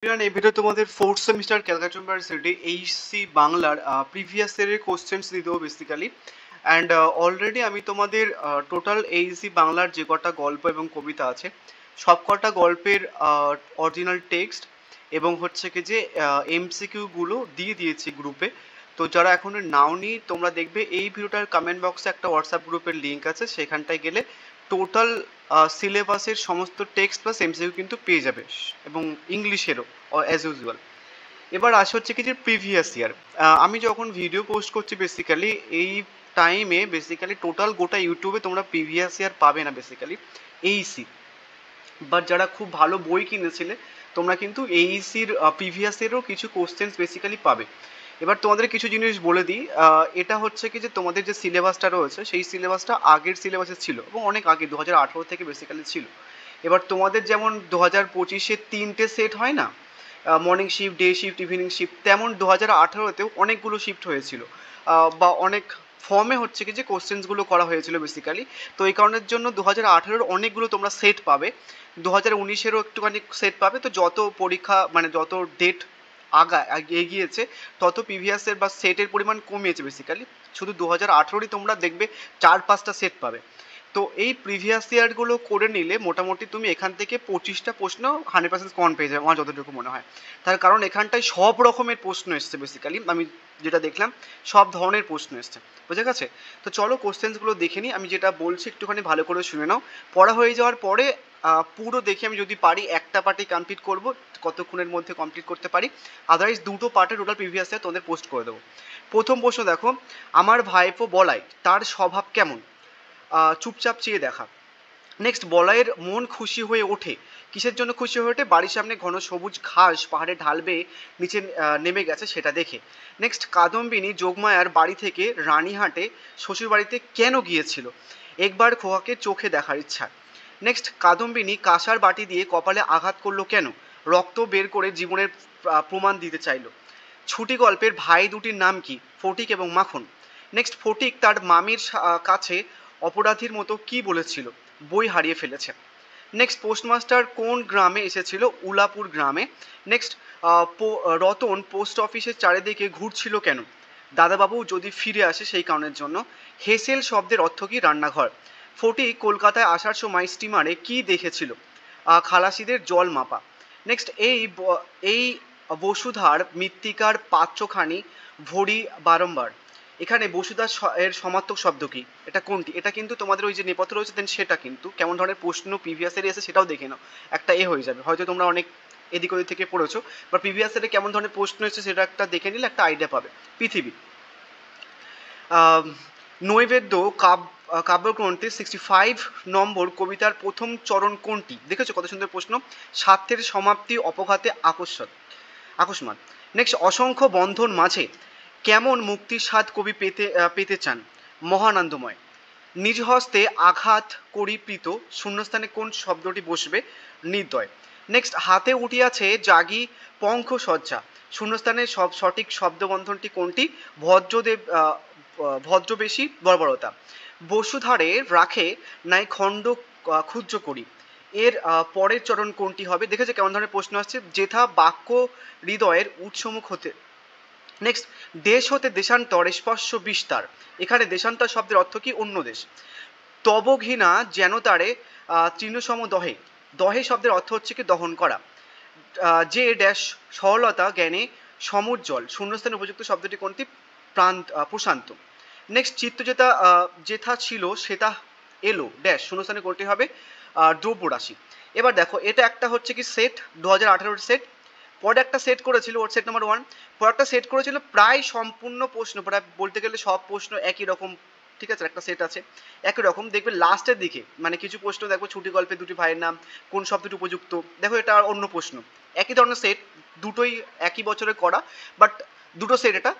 এই ভিডিও তোমাদের fourth semester Calcutta university HC বাংলার প্রিভিয়াস ইয়ারের কোশ্চেন্স দিয়ে দেবো বেসিক্যালি। অ্যান্ড অলরেডি আমি তোমাদের টোটাল এইচসি বাংলার যে কটা গল্প এবং কবিতা আছে সব কটা গল্পের অরিজিনাল টেক্সট এবং হচ্ছে কি যে এমসিকিউগুলো দিয়ে দিয়েছি গ্রুপে। তো যারা এখনো নাওনি তোমরা দেখবে এই ভিডিওটার কমেন্ট বক্সে একটা হোয়াটসঅ্যাপ গ্রুপের লিঙ্ক আছে, সেখানটায় গেলে টোটাল সিলেবাসের সমস্ত টেক্সট প্লাস এমসিকিউ কিন্তু পেয়ে যাবে এবং ইংলিশেরও অ্যাজ ইউজুয়াল। এবার আসে হচ্ছে কি যে প্রিভিয়াস ইয়ার আমি যখন ভিডিও পোস্ট করছি বেসিক্যালি এই টাইমে বেসিক্যালি টোটাল গোটা ইউটিউবে তোমরা প্রিভিয়াস ইয়ার পাবে না বেসিক্যালি এইসি। বাট যারা খুব ভালো বই কিনেছিলে তোমরা কিন্তু এইসির প্রিভিয়াস ইয়ারেরও কিছু কোশ্চেন্স বেসিক্যালি পাবে। এবার তোমাদের কিছু জিনিস বলে দিই, এটা হচ্ছে কি যে তোমাদের যে সিলেবাসটা রয়েছে সেই সিলেবাসটা আগের সিলেবাসে ছিল এবং অনেক আগে 2018 থেকে বেসিক্যালি ছিল। এবার তোমাদের যেমন 2025-এ 3টে সেট হয় না, morning shift, day shift, evening shift, তেমন 2018-তেও অনেকগুলো শিফট হয়েছিল বা অনেক ফর্মে হচ্ছে কি যে কোশ্চেন্সগুলো করা হয়েছিল বেসিক্যালি। তো এই কারণের জন্য 2018-এর অনেকগুলো তোমরা সেট পাবে, 2019-এরও একটুখানি সেট পাবে। তো যত পরীক্ষা মানে যত ডেট এগিয়েছে তত প্রিভিয়াসের বা সেটের পরিমাণ কমিয়েছে বেসিক্যালি। শুধু 2018-ই তোমরা দেখবে 4-5টা সেট পাবে। তো এই প্রিভিয়াস ইয়ারগুলো করে নিলে মোটামুটি তুমি এখান থেকে 25টা প্রশ্ন 100% কমন পেয়ে যাবে আমার যতটুকু মনে হয়। তার কারণ এখানটায় সব রকমের প্রশ্ন এসছে বেসিক্যালি, আমি যেটা দেখলাম সব ধরনের প্রশ্ন এসছে, বুঝে গেছে? তো চলো কোশ্চেন্সগুলো দেখে নিই। আমি যেটা বলছি একটুখানি ভালো করে শুনে নাও। পড়া হয়ে যাওয়ার পরে পুরো দেখে আমি যদি পারি একটা পার্টি কমপ্লিট করব, কতক্ষণের মধ্যে কমপ্লিট করতে পারি, আদারওয়াইজ দুটো পার্টে টোটাল প্রিভিয়াস ইয়ার তোদের পোস্ট করে দেবো। প্রথম প্রশ্ন দেখো, আমার ভাইপো বলাই তার স্বভাব কেমন? চুপচাপ চেয়ে দেখা। নেক্সট, বলয়ের মন খুশি হয়ে ওঠে, কিসের জন্য খুশি হয়ে ওঠে? বাড়ির সামনে ঘন সবুজ ঘাস পাহাড়ে ঢাল বেয়ে নিচে নেমে গেছে সেটা দেখে। নেক্সট, কাদম্বিনী যোগমায়ার বাড়ি থেকে রানীহাটে শ্বশুরবাড়িতে কেন গিয়েছিল? একবার খোকাকে চোখে দেখার ইচ্ছা। নেক্সট, কাদম্বিনী কাঁসার বাটি দিয়ে কপালে আঘাত করলো কেন? রক্ত বের করে জীবনের প্রমাণ দিতে চাইল। ছুটি গল্পের ভাই দুটির নাম কি? ফটিক এবং মাখন। নেক্সট, ফটিক তার মামির কাছে অপরাধীর মতো কি বলেছিল? বই হারিয়ে ফেলেছে। নেক্সট, পোস্টমাস্টার কোন গ্রামে এসেছিল? উলাপুর গ্রামে। নেক্সট, রতন পোস্ট অফিসের চারিদিকে ঘুরছিল কেন? দাদাবাবু যদি ফিরে আসে সেই কারণের জন্য। হেসেল শব্দের অর্থ কি? রান্নাঘর। ফটিক কলকাতায় আসার সময় স্টিমারে কি দেখেছিল? খালাসিদের জল মাপা। নেক্সট, এই বসুধার মৃত্তিকার পাত্রখানি ভরি বারংবার। এখানে বসুধার এর সমার্থক শব্দ কি? এটা কোনটি? এটা কিন্তু তোমাদের ওই যে নেপথ্য রয়েছে দেন সেটা কিন্তু কেমন ধরনের প্রশ্ন প্রিভিয়াস ইয়ারে এসে সেটাও দেখে নাও, একটা হয়ে যাবে। হয়তো তোমরা অনেক এদিক ওদিক থেকে পড়েছো বা প্রিভিয়াস ইয়ারে কেমন ধরনের প্রশ্ন এসেছে সেটা একটা দেখে নিলে একটা আইডিয়া পাবে। পৃথিবী, নৈবেদ্য কাব্যগ্রন্থে 65 নম্বর কবিতার প্রথম চরণ কোনটি? দেখেছো কত সুন্দর প্রশ্ন। স্বার্থের সমাপ্তি অপঘাতে আকস্মাত। নেক্সট, অসংখ্য বন্ধন মাঝে কেমন মুক্তির স্বাদ কবি পেতে চান? মহানন্দময়। নিজ হস্তে আঘাত করি প্রীত, শূন্যস্থানে কোন শব্দটি বসবে? নির্দয়। নেক্সট, হাতে উঠিয়াছে জাগি পঙ্খ সজ্জা, শূন্যস্থানে সঠিক শব্দবন্ধনটি কোনটি? ভদ্রবেশী বর্বরতা। বসুধারে রাখে নাই খণ্ড ক্ষুদ্র করি, এর পরের চরণ কোনটি হবে? দেখেছে কেমন ধরনের প্রশ্ন আসছে। যেথা বাক্য হৃদয়ের উৎসমুখ হতে। নেক্সট, দেশ হতে দেশান্তর স্পর্শ বিস্তার, এখানে দেশান্তর শব্দের অর্থ কি? অন্য দেশ। তব ঘৃণা যেন তারে তৃণসম দহে, দহে শব্দের অর্থ হচ্ছে কি? দহন করা। যে ড্যাশ সরলতা জ্ঞানে সমুজ্জ্বল, শূন্যস্থানে উপযুক্ত শব্দটি কোনটি? প্রশান্ত। নেক্সট, চিত্ত যেথা ছিল সেটা এলো ড্যাশ, শূন্যস্থানে কোনটি হবে? দ্রব্যরাশি। এবার দেখো এটা একটা হচ্ছে কি সেট 2018-এর সেট। পরে একটা সেট করেছিল ওর সেট নাম্বার 1, পরে একটা সেট করেছিল প্রায় সম্পূর্ণ প্রশ্ন, প্রায় বলতে গেলে সব প্রশ্ন একই রকম, ঠিক আছে? একটা সেট আছে একই রকম, দেখবে লাস্টের দিকে মানে কিছু প্রশ্ন দেখো, ছুটি গল্পে দুটি ভাইয়ের নাম কোন শব্দটি উপযুক্ত, দেখো এটা আর অন্য প্রশ্ন। একই ধরনের সেট, দুটোই একই বছরে করা, বাট দুটো সেট এটা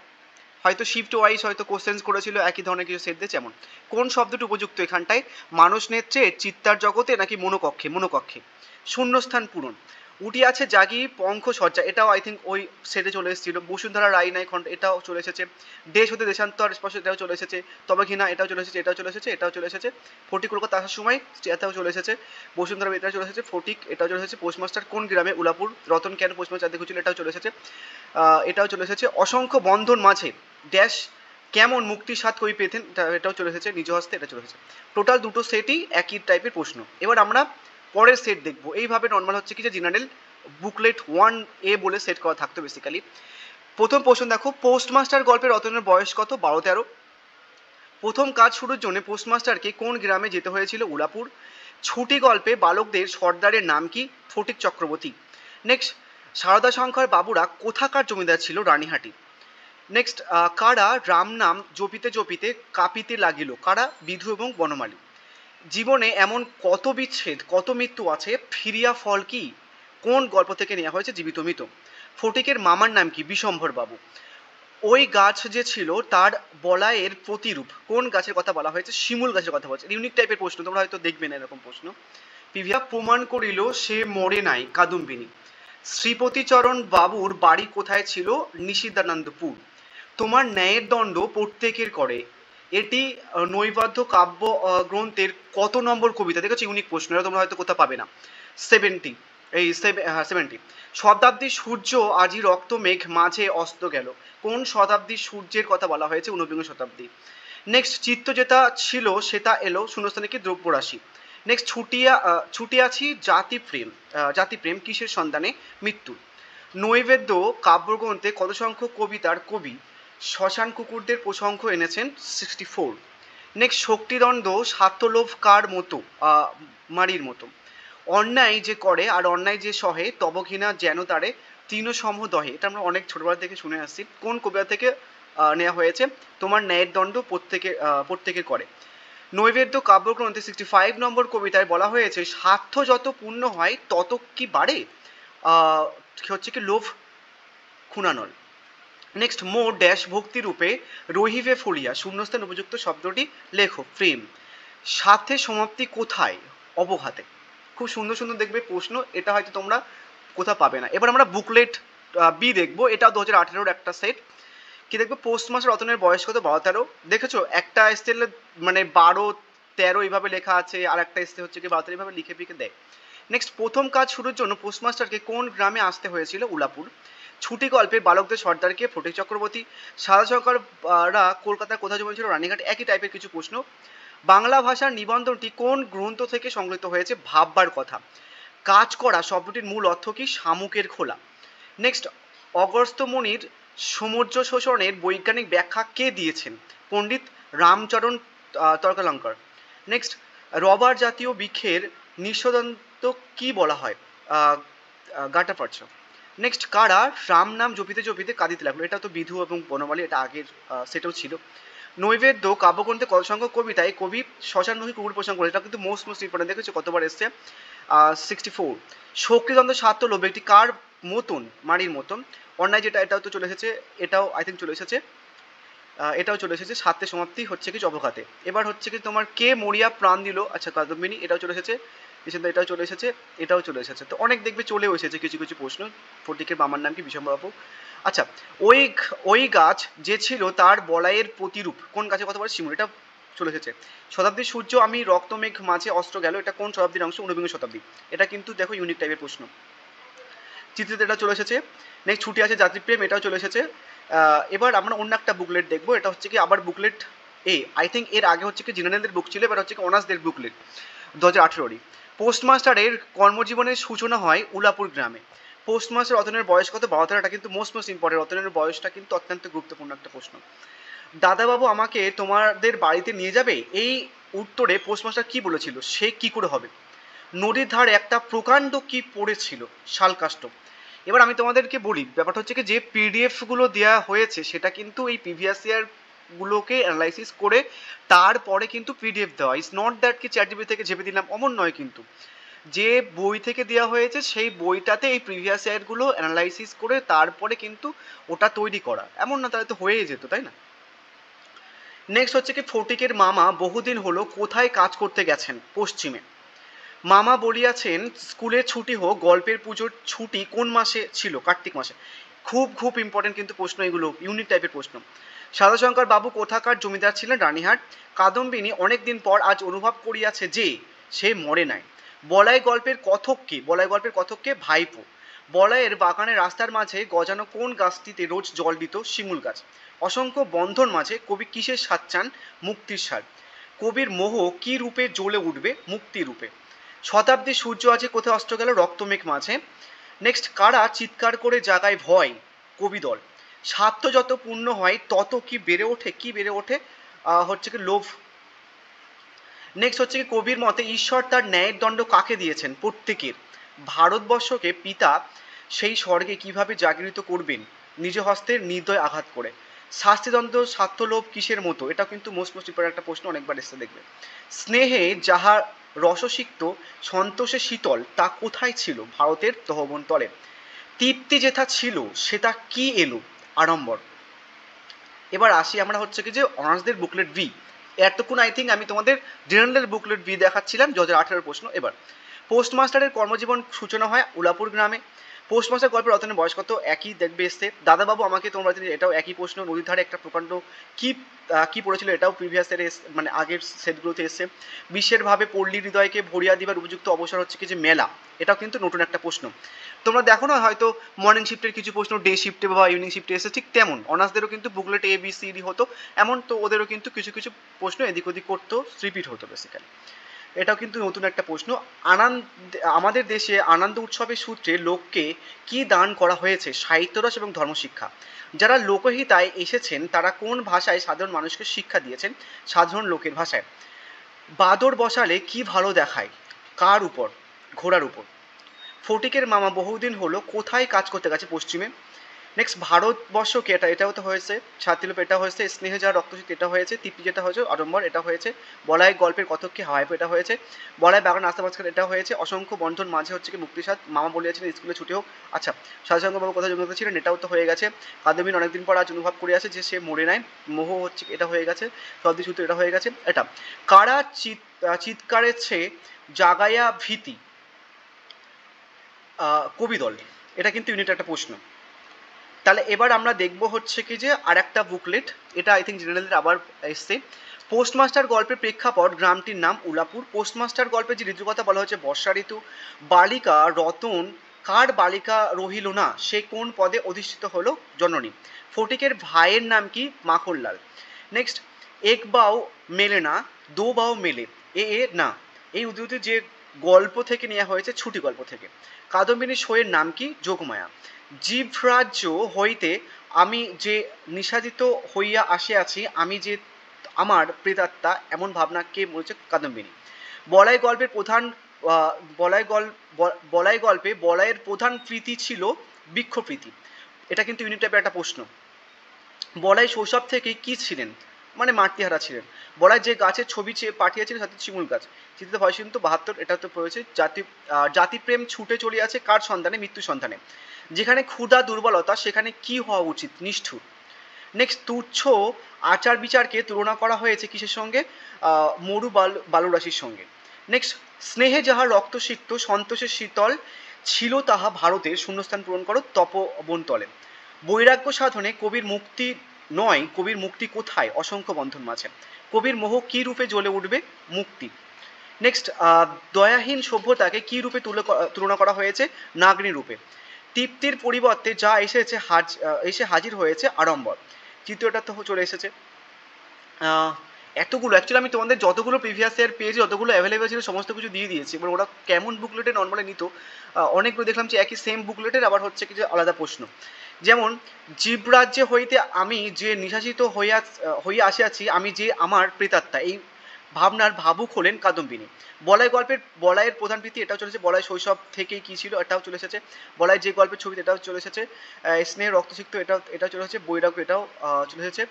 হয়তো শিফট ওয়াইজ হয়তো কোশ্চেন্স করেছিল একই ধরনের কিছু সেট দিয়ে। যেমন কোন শব্দটি উপযুক্ত এখানটায়? মানুষ নেত্রে, চিত্তার জগতে নাকি মনোকক্ষে? মনোকক্ষে। শূন্যস্থান পূরণ। উটি আছে জাগি পঙ্খ সজ্জা, এটাও আই থিঙ্ক ওই সেটে চলে এসেছিল। বসুন্ধরা রায় নাই খন্ড, এটাও চলে এসেছে। দেশ হতে দেশান্তর স্পর্শ, এটাও চলে এসেছে। তবে ঘৃণা, এটাও চলে এসেছে, এটাও চলে এসেছে, এটাও চলে এসেছে। ফটিক কলকাতা আসার সময়, এটাও চলে এসেছে। বসুন্ধরা এটাও চলে এসেছে। ফটিক, এটাও চলে এসেছে। পোস্টমাস্টার কোন গ্রামে, উলাপুর। রতন কেন পোস্টমাস্টার দেখেছিল, এটাও চলে এসেছে। এটাও চলে এসেছে। অসংখ্য বন্ধন মাঝে ড্যাশ কেমন মুক্তির স্বাদ কবি পেতেন, এটাও চলে এসেছে। নিজ হস্তে, এটা চলে এসেছে। টোটাল দুটো সেটই একই টাইপের প্রশ্ন। এবার আমরা পরের সেট দেখবো। এইভাবে নর্মাল হচ্ছে কি যে জেনারেল বুকলেট 1A বলে সেট করা থাকতো বেসিক্যালি। প্রথম প্রশ্ন দেখো, পোস্টমাস্টার গল্পের রতনের বয়স কত, 12-13। প্রথম কাজ শুরুর জন্য পোস্টমাস্টারকে কোন গ্রামে যেতে হয়েছিল, উলাপুর। ছুটি গল্পে বালকদের সর্দারের নাম কি, ফটিক চক্রবর্তী। নেক্সট, সারদা শঙ্কর বাবুরা কোথাকার জমিদার ছিল, রানীহাটি। নেক্সট, কারা রাম নাম জপিতে জপিতে কাঁপিতে লাগিল, কারা, বিধু এবং বনমালী। জীবনে এমন কত বিচ্ছেদ কত মৃত্যু আছে, ফিরিয়া ফল কি, কোন গল্প থেকে নেওয়া হয়েছে, জীবিত মৃত। ফটিকের মামার নাম কি, বিশম্ভর বাবু। ওই গাছ যে ছিল তার বলায়ের প্রতিরূপ, কোন গাছের কথা বলা হয়েছে, শিমুল গাছের কথা বলছে। ইউনিক টাইপের প্রশ্ন, তোমরা হয়তো দেখবে না এরকম প্রশ্ন। পিভিয়া প্রমাণ করিল সে মরে নাই, কাদম্বিনী। শ্রীপতিচরণ বাবুর বাড়ি কোথায় ছিল, নিশিদানন্দপুর। তোমার ন্যায়ের দণ্ড প্রত্যেকের করে, এটি নৈবাদ্য কাব্য গ্রন্থের কত নম্বর কবিতা, দেখেছো ইউনিক প্রশ্ন, এটা তোমরা হয়তো কোথাও পাবে না। 70, এই 70। শতাব্দীর সূর্য আজি রক্ত মেঘ মাঝে অস্ত গেল, কোন শতাব্দীর সূর্যের কথা বলা হয়েছে, ঊনবিংশ শতাব্দী। নেক্সট, চিত্ত যেটা ছিল সেটা এলো, শূন্যস্থানে কি, দ্রব্যরাশি। নেক্সট, ছুটিয়াছি জাতিপ্রেম, জাতিপ্রেম কিসের সন্ধানে, মৃত্যু। নৈবেদ্য কাব্যগ্রন্থে কত সংখ্যক কবিতার কবি শ্মশান কুকুরদের প্রসঙ্গ এনেছেন, 64। নেক্সট, শক্তিদণ্ড স্বার্থলোভ কার মতো, মারির মতো। অন্যায় যে করে আর অন্যায় যে সহে, তব ঘৃণা যেন তারে তৃণসম দহে, এটা আমরা অনেক ছোটবেলা থেকে শুনে আসছি। কোন কবিতা থেকে নেওয়া হয়েছে, তোমার ন্যায়ের দণ্ড প্রত্যেকের করে। নৈবেদ্য কাব্যগ্রন্থে 65 নম্বর কবিতায় বলা হয়েছে, স্বার্থ যত পূর্ণ হয় তত কি বাড়ে, হচ্ছে কি, লোভ খুনানল। নেক্সট, মোর ড্যাশ ভক্তিরূপে রহিবে ফলিয়া, শূন্যস্থান উপযুক্ত শব্দটি লেখো, প্রেম। সাথে সমাপ্তি কোথায়, অবঘাতে। খুব সুন্দর সুন্দর দেখবে প্রশ্ন, এটা হয়তো তোমরা কোথাও পাবে না। এবার আমরা বুকলেট বি দেখবো, এটা 2018-র একটা সেট। কি দেখবো, পোস্টমাস্টার রতনের বয়স কত, 12-13। দেখেছো একটা এসছে মানে 12-13 এইভাবে লেখা আছে, আর একটা এসছে হচ্ছে কি 12-13, এইভাবে লিখে পিখে দেয়। নেক্সট, প্রথম কাজ শুরুর জন্য পোস্টমাস্টারকে কোন গ্রামে আসতে হয়েছিল, উলাপুর। ছুটি গল্পের বালকদের সর্দারকে, ফটিক চক্রবর্তী। সারদা শঙ্কররা কলকাতার কোথায় জন্মেছিল, রানীঘাট। একই টাইপের কিছু প্রশ্ন। বাংলা ভাষার নিবন্ধনটি কোন গ্রন্থ থেকে সংগৃহীত হয়েছে, ভাববার কথা। কাজ করা শব্দটির মূল অর্থ কি, শামুকের খোলা। নেক্সট, অগস্ত্যমুনির সমুদ্র শোষণের বৈজ্ঞানিক ব্যাখ্যা কে দিয়েছেন, পণ্ডিত রামচরণ তর্কালঙ্কার। নেক্সট, রবার জাতীয় বৃক্ষের নিঃসদন্ত কি বলা হয়, গাটাপার্চ। নেক্সট, কারা রাম নাম জপিতে জপিতে কাঁদিতে লাগলো, এটা তো বিধু এবং বনমালী, এটা আগের সেটাও ছিল। নৈবেদ্য কাব্যগ্রন্থে কত সংখ্যক কবিতায় কবি শ্মশানমুখী কুকুর প্রসঙ্গ করে, এটা কিন্তু মোস্ট ইম্পর্টেন্ট, দেখেছো কতবার এসছে, 64। শক্তিদ্বন্দ্ব স্বার্থ লোভ একটি কার মতন, মারির মতন। অন্যায় যেটা, এটাও তো চলে এসেছে, এটাও আই থিঙ্ক চলে এসেছে, এটাও চলে এসেছে। স্বার্থে সমাপ্তি হচ্ছে কি, অবঘাতে। এবার হচ্ছে কি তোমার কে মরিয়া প্রাণ দিল, আচ্ছা কাদম্বিনী, এটাও চলে এসেছে। এটাও চলে এসেছে, এটাও চলে এসেছে। তো অনেক দেখবে চলেও এসেছে কিছু কিছু প্রশ্ন। ফটিকের মামার নাম কি, বিশম্ভর বাবু। আচ্ছা, ওই গাছ যে ছিল তার বলাইয়ের প্রতিরূপ, কোন গাছের কথা বলে, শিমুল, এটা চলে এসেছে। শতাব্দীর সূর্য আমি রক্তমেঘ মাঝে অস্ত্র গেল, এটা কোন শতাব্দীর অংশ, ঊনবিংশ শতাব্দী। এটা কিন্তু দেখো ইউনিক টাইপের প্রশ্ন। চিত্রিত, এটা চলে এসেছে। নেক্সট, ছুটি আছে জাতিপ্রেম, এটাও চলে এসেছে। এবার আমরা অন্য একটা বুকলেট দেখবো, এটা হচ্ছে কি আবার বুকলেট এ। আই থিঙ্ক এর আগে হচ্ছে কি জেনারেলদের বুক ছিল, এবার হচ্ছে কি অনার্সদের বুকলেট, 2018-রই। পোস্টমাস্টারের কর্মজীবনের সূচনা হয় উলাপুর গ্রামে। পোস্টমাস্টার রতনের বয়স কত, 12-13, এটা কিন্তু মোস্ট ইম্পর্টেন্ট, রতনের বয়সটা কিন্তু অত্যন্ত গুরুত্বপূর্ণ একটা প্রশ্ন। দাদাবাবু আমাকে তোমাদের বাড়িতে নিয়ে যাবে, এই উত্তরে পোস্টমাস্টার কি বলেছিল, সে কি করে হবে। নদীর ধারে একটা প্রকাণ্ড কি পড়েছিল, শালকাষ্ট। এবার আমি তোমাদেরকে বলি, ব্যাপারটা হচ্ছে কি যে পিডিএফগুলো দেওয়া হয়েছে সেটা কিন্তু এই প্রিভিয়াস ইয়ার গুলোকে অ্যানালাইসিস করে তারপরে কিন্তু পিডিএফ দেওয়া। ইটস নট দ্যাট কি চ্যাটজিপিটি থেকে ঝেপে দিলাম, অমন নয় কিন্তু। যে বই থেকে দেওয়া হয়েছে সেই বইটাতে এই প্রিভিয়াস ইয়ারগুলো অ্যানালাইসিস করে তারপরে কিন্তু ওটা তৈরি করা, এমন না তাহলে তো হয়েই যেত, তাই না। নেক্সট হচ্ছে কি, ফটিকের মামা বহুদিন হলো কোথায় কাজ করতে গেছেন, পশ্চিমে। মামা বলিয়াছেন স্কুলের ছুটি হোক, গল্পের পুজোর ছুটি কোন মাসে ছিল? কার্তিক মাসে। খুব খুব ইম্পর্টেন্ট কিন্তু প্রশ্ন এগুলো, ইউনিট টাইপের প্রশ্ন। সাদাশঙ্কর বাবু কোথাকার জমিদার ছিলেন? রানীহাট। কাদম্বিনী অনেক দিন পর আজ অনুভব করিয়াছে যে সে মরে নাই। বলাই গল্পের কথককে, বলাই গল্পের কথককে? ভাইপো। বলাইয়ের বাগানের রাস্তার মাঝে গজানো কোন গাছটিতে রোজ জল দিত? শিমুল গাছ। অসংখ্য বন্ধন মাঝে কবি কিসের স্বাদ চান? মুক্তির স্বাদ। কবির মোহ কি রূপে জ্বলে উঠবে? মুক্তি রূপে। শতাব্দীর সূর্য আছে কোথায় অস্ত গেল? রক্তমেঘ মাঝে। নেক্সট, কারা চিৎকার করে জাগায় ভয়? কবিদল। স্বার্থ যত পূর্ণ হয় তত কি বেড়ে ওঠে? কি বেড়ে ওঠে? হচ্ছে কি লোভ। নেক্সট হচ্ছে কি কবির মতে ঈশ্বর তার ন্যায়ের দণ্ড কাকে দিয়েছেন? প্রত্যেকের। ভারতবর্ষকে পিতা সেই স্বর্গে কিভাবে জাগরিত করবেন? নিজ হস্তের নির্দয় আঘাত করে। শাস্তিদণ্ড স্বার্থলোভ কিসের মতো? এটা কিন্তু মোস্ট ইম্পর্টেন্ট একটা প্রশ্ন, অনেকবার এসে দেখবে। স্নেহে যাহার রসসিক্ত সন্তোষে শীতল তা কোথায় ছিল? ভারতের তহবন তলে। তৃপ্তি যেথা ছিল সেটা কি এলো? আড়ম্বর। এবার আসি আমরা হচ্ছে কি যে অনার্সদের বুকলেট বি। এতক্ষণ আই থিঙ্ক আমি তোমাদের জেনারেলের বুকলেট বি দেখাচ্ছিলাম, 2018 প্রশ্ন। এবার পোস্টমাস্টারের কর্মজীবন সূচনা হয় উলাপুর গ্রামে। পোস্টমাস্টার গল্পের রতনের বয়স কত? একই দেখবে এসছে। দাদাবাবু আমাকে তোমরা জানি, এটাও একই প্রশ্ন। নদীর ধারে একটা প্রকাণ্ড কি কি পড়েছিল? এটাও প্রিভিয়াস ইয়ারে মানে আগের সেটগুলোতে এসছে। বিশ্বের ভাবে পল্লী হৃদয়কে ভরিয়া দিবার উপযুক্ত অবসর হচ্ছে কি যে মেলা। এটাও কিন্তু নতুন একটা প্রশ্ন। তোমরা দেখো না হয়তো মর্নিং শিফটের কিছু প্রশ্ন ডে শিফটে বা ইভিনিং শিফটে এসে, ঠিক তেমন অনার্সদেরও কিন্তু booklet A B C D হতো এমন, তো ওদেরও কিন্তু কিছু কিছু প্রশ্ন এদিক ওদিক করতো, রিপিট হতো বেসিক্যালি। এটাও কিন্তু নতুন একটা প্রশ্ন। আনন্দ, আমাদের দেশে আনন্দ উৎসবের সূত্রে লোককে কি দান করা হয়েছে? সাহিত্যরস এবং ধর্মশিক্ষা। যারা লোকহিতায় এসেছেন তারা কোন ভাষায় সাধারণ মানুষকে শিক্ষা দিয়েছেন? সাধারণ লোকের ভাষায়। বাদর বসালে কি ভালো দেখায়? কার উপর? ঘোড়ার উপর। ফটিকের মামা বহুদিন হলো কোথায় কাজ করতে গেছে? পশ্চিমে। নেক্সট, ভারতবর্ষকে, এটাও তো হয়েছে। ছাত্রীলোপ এটা হয়েছে। স্নেহে যার রক্তশীত এটা হয়েছে। তৃপ্তি যেটা হয়েছে। আড়ম্বর এটা হয়েছে। বলাই গল্পের কথককে হাওয়াইপো এটা হয়েছে। বলাই বাগান রাস্তা মাঝখানে এটা হয়েছে। অসংখ্য বন্ধন মাঝে হচ্ছে কি মুক্তিস্বাদ। মামা বলিয়াছিলেন স্কুলে ছুটি হোক। আচ্ছা, সাধুসঙ্গবাবু কথা জমিত ছিলেন, এটাও তো হয়ে গেছে। কাদম্বিনী অনেকদিন পর আজ অনুভব করে আছে যে সে মরে নাই। মোহ হচ্ছে এটা হয়ে গেছে। সর্দি সূত্র এটা হয়ে গেছে। এটা কারা চিৎকারেছে জাগাইয়া ভীতি? কবিদল। এটা কিন্তু ইউনিট একটা প্রশ্ন। তাহলে এবার আমরা দেখব হচ্ছে কি যে আর একটা বুকলেট, এটা আই থিঙ্ক জেনারেলের আবার এসছে। পোস্টমাস্টার গল্পের প্রেক্ষাপট গ্রামটির নাম উলাপুর। পোস্টমাস্টার গল্পে যে ঋতুর কথা বলা হচ্ছে বর্ষা ঋতু। বালিকা রতন কার বালিকা রহিল না, সে কোন পদে অধিষ্ঠিত হলো? জননী। ফটিকের ভাইয়ের নাম কি? মাখনলাল। নেক্সট, এক বাও মেলে না, দো বাও মেলে, এ না, এই উদ্ধৃতি যে গল্প থেকে নেওয়া হয়েছে? ছুটি গল্প থেকে। কাদম্বিনীর সইয়ের নাম কি? যোগমায়া। জীবরাজ্য হইতে আমি যে নিষাদিত হইয়া আসিয়াছি, আমি যে আমার প্রেতাত্মা, এমন ভাবনা কে বলছে? কাদম্বিনী। বলাই গল্পের প্রধান বলাই গল্পে বলাইয়ের প্রধান প্রীতি ছিল বৃক্ষপ্রীতি। এটা কিন্তু ইউনিট টাইপের একটা প্রশ্ন। বলাই শৈশব থেকে কি ছিলেন? মানে মাতৃহারা ছিলেন। বলাই যে গাছের ছবি পাঠিয়েছিলেন সাথে শিমুল গাছ। চিঠিতে ভয় কিন্তু 72 এটা তো পড়েছে। জাতিপ্রেম ছুটে চলিয়াছে কার সন্ধানে? মৃত্যু সন্ধানে। যেখানে ক্ষুধা দুর্বলতা সেখানে কি হওয়া উচিত? নিষ্ঠুর। নেক্সট, তুচ্ছ আচার বিচারকে তুলনা করা হয়েছে কিসের সঙ্গে? মরু বালুরাশির সঙ্গে। নেক্সট, স্নেহে যাহা রক্তসিক্ত সন্তোষের শীতল ছিল তাহা ভারতের শূন্যস্থান পূরণ করো তপবনতলে। বৈরাগ্য সাধনে কবির মুক্তি নয়, কবির মুক্তি কোথায়? অসংখ্য বন্ধন মাঝে। কবির মোহ কি রূপে জ্বলে উঠবে? মুক্তি। নেক্সট, দয়াহীন সভ্যতাকে কি রূপে তুলনা করা হয়েছে? নাগ্নি রূপে। তৃপ্তির পরিবর্তে যা এসেছে এসে হাজির হয়েছে আড়ম্বর। তৃতীয়টা তো চলে এসেছে। এতগুলো অ্যাকচুয়ালি আমি তোমাদের যতগুলো প্রিভিয়াস ইয়ার পেজ যতগুলো অ্যাভেলেবেল ছিল সমস্ত কিছু দিয়ে দিয়েছি। এবার ওরা কেমন বুকলেটে নর্মালি নিত, অনেকগুলো দেখলাম যে একই সেম বুকলেটের আবার হচ্ছে কি যে আলাদা প্রশ্ন। যেমন জীবরাজ্যে হইতে আমি যে নিশাসিত হইয়া আসিয়াছি, আমি যে আমার প্রেতাত্মা, এই ভাবনার ভাবুক হলেন কাদম্বিনী। বলাইয়ের প্রধান প্রীতি এটাও চলেছে। বলাই শৈশব থেকেই কী ছিল? এটাও চলে এসেছে। বলাই যে গল্পের ছবিতে এটাও চলে এসেছে। স্নেহ রক্তসিক্ত এটাও চলে এসেছে। বৈরাগ্য এটাও চলে এসেছে।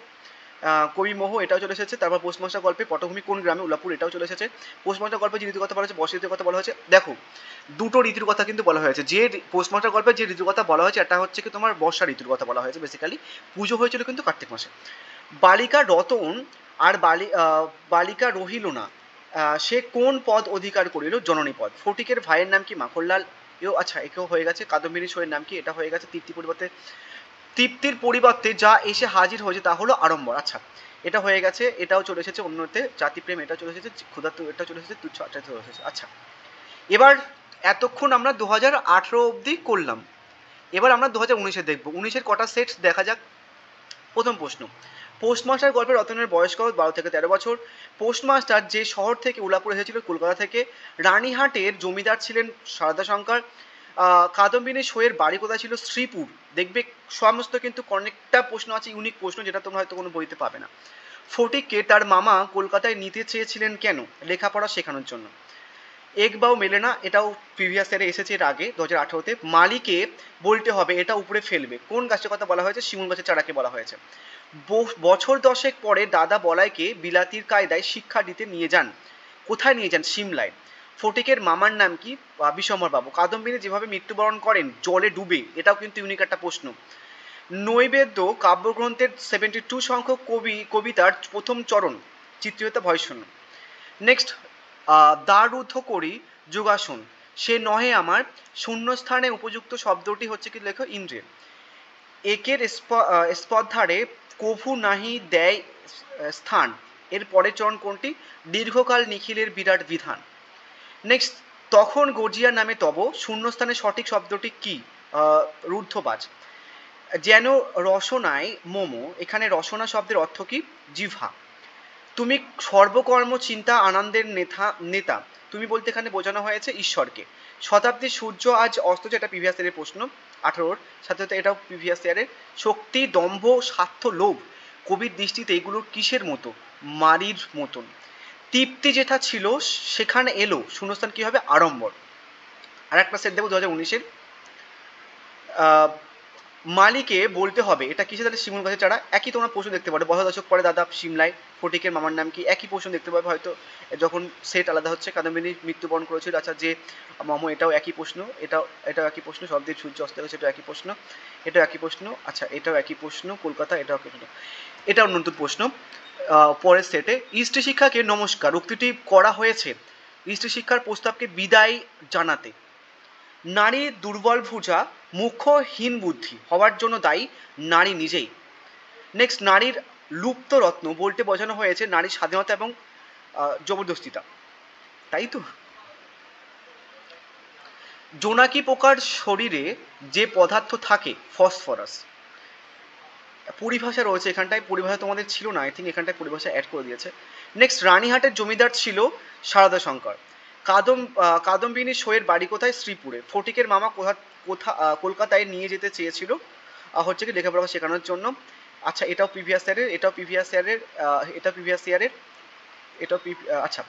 কবিমোহ এটাও চলে এসেছে। তারপর পোস্টমাস্টার গল্পে পটভূমি কোন গ্রামে? উলাপুর এটাও চলে এসেছে। পোস্টমাস্টার গল্পে যে ঋতুর কথা বলা হয়েছে বর্ষা ঋতুর কথা বলা হয়েছে। দেখো দুটো ঋতুর কথা কিন্তু বলা হয়েছে। যে পোস্টমাস্টার গল্পে যে ঋতুর কথা বলা হয়েছে এটা হচ্ছে কি তোমার বর্ষা ঋতুর কথা বলা হয়েছে বেসিক্যালি। পুজো হয়েছিল কিন্তু কার্তিক মাসে। বালিকা রতন আর বালিকা রহিল না, সে কোন পদ অধিকার করিল? জননী পদ। ফটিকের ভাইয়ের নাম কি? মাখনলাল। এও আচ্ছা, একেও হয়ে গেছে। কাদম্বিনী শোয়ের নাম কি? এটা হয়ে গেছে। তৃপ্তির পরিবর্তে যা এসে হাজির হয়েছে তা হলো আড়ম্বর। আচ্ছা, এটা হয়ে গেছে। এটাও চলে এসেছে অন্যতে। জাতিপ্রেম এটা চলে এসেছে। ক্ষুধার্ত এটা চলে এসেছে। তুচ্ছ এটা চলে এসেছে। আচ্ছা, এবার এতক্ষণ আমরা 2018 অবধি করলাম। এবার আমরা 2019-এ দেখবো। 19-এর কটা সেট দেখা যাক। প্রথম প্রশ্ন, পোস্টমাস্টার গল্পের রতনের বয়স কত? 12 থেকে 13 বছর। পোস্টমাস্টার যে শহর থেকে উলাপুর এসেছিল? কলকাতা থেকে। রানীহাটের জমিদার ছিলেন সারদা শঙ্কর। কাদম্বিনী শোয়ের বাড়ি কোথায় ছিল? শ্রীপুর। দেখবে সমস্ত কিন্তু অনেকটা প্রশ্ন আছে, ইউনিক প্রশ্ন, যেটা তোমরা হয়তো কোনো বইতে পাবে না। ফটিককে তার মামা কলকাতায় নিতে চেয়েছিলেন কেন? লেখাপড়া শেখানোর জন্য। এক বাও মেলে না, এটাও প্রিভিয়াস ইয়ারে এসেছে এর আগে 2018-তে। মালিকে বলতে হবে এটা উপরে ফেলবে। কোন গাছের কথা বলা হয়েছে? শিমুল গাছের চারাকে বলা হয়েছে। বছর দশেক পরে দাদা বলাইকে বিলাতির কায়দায় শিক্ষা দিতে নিয়ে যান। কোথায় নিয়ে যান? সিমলায়। ফটিকের মামার নাম কি? বিশ্বম্ভর বাবু। কাদম্বিনী যেভাবে মৃত্যুবরণ করেন জলে ডুবে, এটাও কিন্তু ইউনিক একটা প্রশ্ন। নৈবেদ্য কাব্যগ্রন্থের 72 সংখ্যক কবিতার প্রথম চরণ চিত্রতা ভয়শূন্য। নেক্সট, দ্বাররুদ্ধ করি যোগাসন, সে নহে আমার শূন্যস্থানে উপযুক্ত শব্দটি হচ্ছে কি? লেখো ইন্দ্রিয়। একের স্পর্ধারে কভু নাহি দেয় স্থান, এর পরের চরণ কোনটি? দীর্ঘকাল নিখিলের বিরাট বিধান। নেক্সট, তখন গর্জিয়া নামে তব, শূন্যস্থানে সঠিক শব্দটি কি? রুদ্ধবাজ। যেন রসনায় মোমো, এখানে রসনা শব্দের অর্থ কি? জিহ্বা। তুমি সর্বকর্ম চিন্তা আনন্দের নেতা, তুমি বলতে এখানে বোঝানো হয়েছে ঈশ্বরকে। শতাব্দীর সূর্য আজ অস্ত, এটা প্রিভিয়াস ইয়ারের প্রশ্ন 18-র সাথে সাথে, এটাও প্রিভিয়াস ইয়ারের। শক্তি, দম্ভ, স্বার্থ, লোভ, কবির দৃষ্টিতে এগুলোর কিসের মতো? মারির মতন। তৃপ্তি যেথা ছিল সেখানে এলো, শূন্যস্থান কি হবে? আড়ম্বর। আর একটা সেট দেবো 2019-এর। মালিকে বলতে হবে এটা কিসে? তাহলে শিমুল গাছের চারা। একই তোমরা প্রশ্ন দেখতে পারো। 12 দশক পরে দাদা সিমলায়, ফটিকের মামার নাম কি? একই প্রশ্ন দেখতে পাবে হয়তো, যখন সেট আলাদা হচ্ছে। কাদম্বিনী মৃত্যুবরণ করেছিল। আচ্ছা, যে মামু, এটাও একই প্রশ্ন। এটাও একই প্রশ্ন। সবদিক সূর্য অস্ত গেছে, এটাও একই প্রশ্ন। এটাও একই প্রশ্ন। আচ্ছা, এটাও একই প্রশ্ন। কলকাতা, এটাও একই প্রশ্ন। এটাও নতুন প্রশ্ন। পরের সেটে, স্ত্রী শিক্ষাকে নমস্কার উক্তিটি করা হয়েছে স্ত্রী শিক্ষার প্রস্তাবকে বিদায় জানাতে। নারী দুর্বল ভুজা, মুখ্যহীন বুদ্ধি হওয়ার জন্য দায়ী নারী নিজেই। নেক্সট, নারীর লুপ্ত রত্ন বলতে বোঝানো হয়েছে নারীর স্বাধীনতা এবং জবরদস্তিতা, তাই তো। জোনাকি পোকার শরীরে যে পদার্থ থাকে? ফসফরাস। পরিভাষা রয়েছে এখানটায়, পরিভাষা তোমাদের ছিল না, আই থিঙ্ক এখানটায় পরিভাষা অ্যাড করে দিয়েছে। নেক্সট, রানীহাটের জমিদার ছিল সারদা শঙ্কর। কাদম্বিনী শোয়ের বাড়ি কোথায়? শ্রীপুরে। ফটিকের মামা কলকাতায় নিয়ে যেতে চেয়েছিল হচ্ছে কি? লেখাপড়া শেখানোর জন্য। আচ্ছা, এটাও প্রিভিয়াস ইয়ারের। আচ্ছা,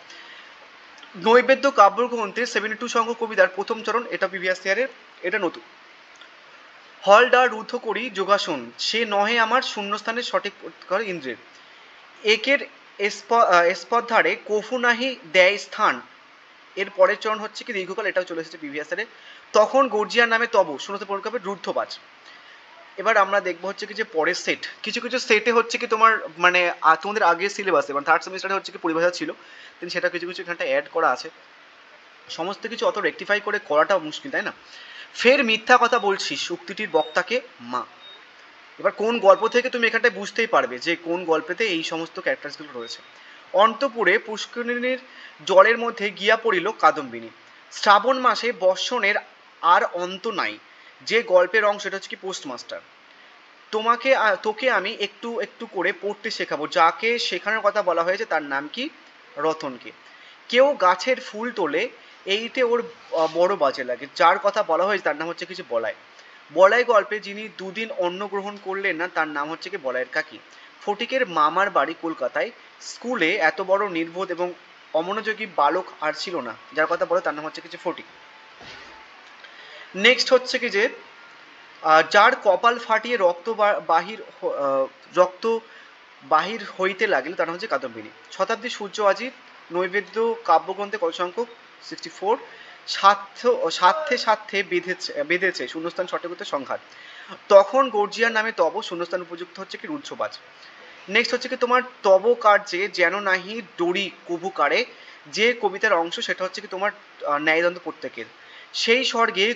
নৈবেদ্য কাব্যগ্রন্থের 72 সংখ্যক কবিতার প্রথম চরণ, এটা প্রিভিয়াস ইয়ারের। এটা নতুন। হলডা রুদ্ধ করি যোগাসন, সে নহে আমার শূন্যস্থানের সঠিক করে ইন্দ্রের। একের স্পর্ধারে কফু নাহি দেয় স্থান, এর পরের চরণ হচ্ছে কি? দীর্ঘকাল, এটাও চলে এসেছে প্রিভিয়াস ইয়ারে। তখন গর্জিয়ার নামে তব, শূন্যতে পূরণ করবে রুদ্ধবাজ। এবার আমরা দেখবো হচ্ছে কি যে পরের সেট, কিছু কিছু সেটে হচ্ছে কি তোমার মানে তোমাদের আগের সিলেবাসে মানে থার্ড সেমিস্টারে হচ্ছে কি পরিভাষা ছিল, কিন্তু সেটা কিছু কিছু এখানটা অ্যাড করা আছে। সমস্ত কিছু অত রেকটিফাই করে করাটাও মুশকিল, তাই না? ফের মিথ্যা কথা বলছিস উক্তিটির বক্তাকে মা। এবার কোন গল্প থেকে তুমি এখানটায় বুঝতেই পারবে যে কোন গল্পেতে এই সমস্ত ক্যারেক্টারসগুলো রয়েছে। অন্তপুরে পুষ্করিণীর জলের মধ্যে গিয়া পড়িল কাদম্বিনী। শ্রাবণ মাসে বর্ষণের আর অন্ত নাই, যে গল্পের অংশ, এটা হচ্ছে কি? পোস্টমাস্টার। তোকে আমি একটু একটু করে পড়তে শেখাবো, যাকে শেখানোর কথা বলা হয়েছে তার নাম কি? রতনকে। কেউ গাছের ফুল তোলে, এইতে ওর বড় বাজে লাগে, যার কথা বলা হয়েছে তার নাম হচ্ছে কিছু বলাই। বলাই গল্পে যিনি দুদিন অন্ন গ্রহণ করলেন না তার নাম হচ্ছে কি? বলাইয়ের কাকি। ফটিকের মামার বাড়ি কলকাতায়। স্কুলে এত বড় নির্বোধ এবং অমনোযোগী বালক আর ছিল না, যার কথা বলে তার নাম হচ্ছে কিছু ফটিক। নেক্সট হচ্ছে কি যে যার কপাল ফাটিয়ে রক্ত বাহির হইতে লাগিল তার নাম হচ্ছে কাদম্বিনী। শতাব্দী সূর্য আজিত নৈবেদ্য কাব্যগ্রন্থে কত সংখ্যক? 64। স্বার্থে বেঁধেছে শূন্যস্থান সঠিক উত্তর সংঘাত। তখন গর্জিয়ার নামে তব, শূন্যস্থান উপযুক্ত হচ্ছে কি? রুদ্ধবাজ। নেক্সট হচ্ছে কি তোমার তব কার্যে যেন নাহি ডরি কভু কারে, যে কবিতার অংশ সেটা হচ্ছে কি তোমার ন্যায়দণ্ড প্রত্যেকের। সেই স্বর্গে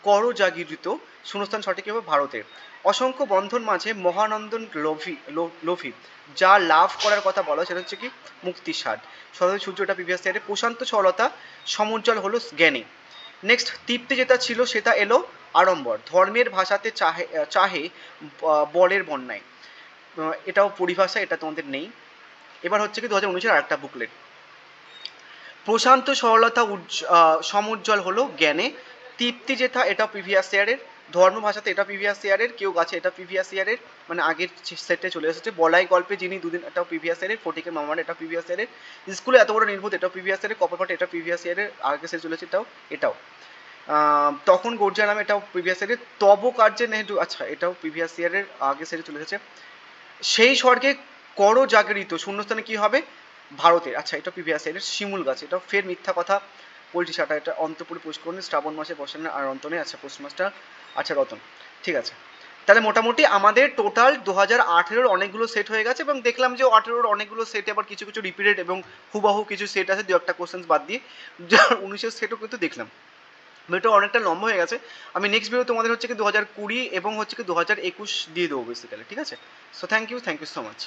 কর জাগরিত, শূন্যস্থান সঠিক হবে ভারতের। অসংখ্য বন্ধন মাঝে মহানন্দন লোভী, যা লাভ করার কথা বলা সেটা হচ্ছে কি মুক্তির স্বাদ। সদয় সূর্যটা প্রিভিয়াস ইয়ারে। প্রশান্ত সরলতা সমুজ্জ্বল হলো জ্ঞানে। নেক্সট, তৃপ্তি যেটা ছিল সেটা এলো আড়ম্বর। ধর্মের ভাষাতে চাহে চাহে বলের বন্যায়। এটাও পরিভাষা, এটা তোমাদের নেই। এবার হচ্ছে কি 2019-এর আরেকটা বুকলেট। প্রশান্ত সরলতা সমুজ্জ্বল হলো জ্ঞানে। তৃপ্তি যেটা এটা প্রিভিয়াস ইয়ারের। ধর্ম ভাষাতে এটা প্রিভিয়াস ইয়ারের। কেউ গাছে এটা প্রিভিয়াস ইয়ারের, মানে আগের সেটে চলে এসেছে। বলাই গল্পে যিনি দুদিন, এটাও প্রিভিয়াস ইয়ারের। ফটিকের মামার এটা প্রিভিয়াস ইয়ারের। স্কুলে এত বড় নির্বোধ এটাও প্রিভিয়াস ইয়ারের। কপারপাট এটা প্রিভিয়াস ইয়ারের, আগে সেটে চলেছে এটাও। এটাও তখন গর্জা নামে এটাও প্রিভিয়াস ইয়ারের। তব কার্যে নেহেটু, আচ্ছা এটাও প্রিভিয়াস ইয়ারের, আগে সেটে চলে এসেছে। সেই স্বর্গে কর জাগরিত, শূন্যস্থানে কি হবে ভারতের। আচ্ছা এটা প্রিভিয়াস ইয়ারের। শিমুল গাছ, এটা ফের মিথ্যা কথা বলছি সেটা। এটা অন্তপুরে পুষ্করণী, শ্রাবণ মাসে বসে না আর অন্তনে। আচ্ছা পৌষ মাসটা, আচ্ছা রতন, ঠিক আছে। তাহলে মোটামুটি আমাদের টোটাল 2018-র অনেকগুলো সেট হয়ে গেছে, এবং দেখলাম যে 18-র অনেকগুলো সেটে আবার কিছু কিছু রিপিটেড এবং হুবাহু কিছু সেট আছে, দু একটা কোশ্চেন্স বাদ দিয়ে। 19-এর সেটও কিন্তু দেখলাম। ভিডিওটা অনেকটা লম্বা হয়ে গেছে। আমি নেক্সট ভিডিও তোমাদের হচ্ছে কি 2020 এবং হচ্ছে কি 2021 দিয়ে দেবো বেসিক্যালি, ঠিক আছে। So thank you so much.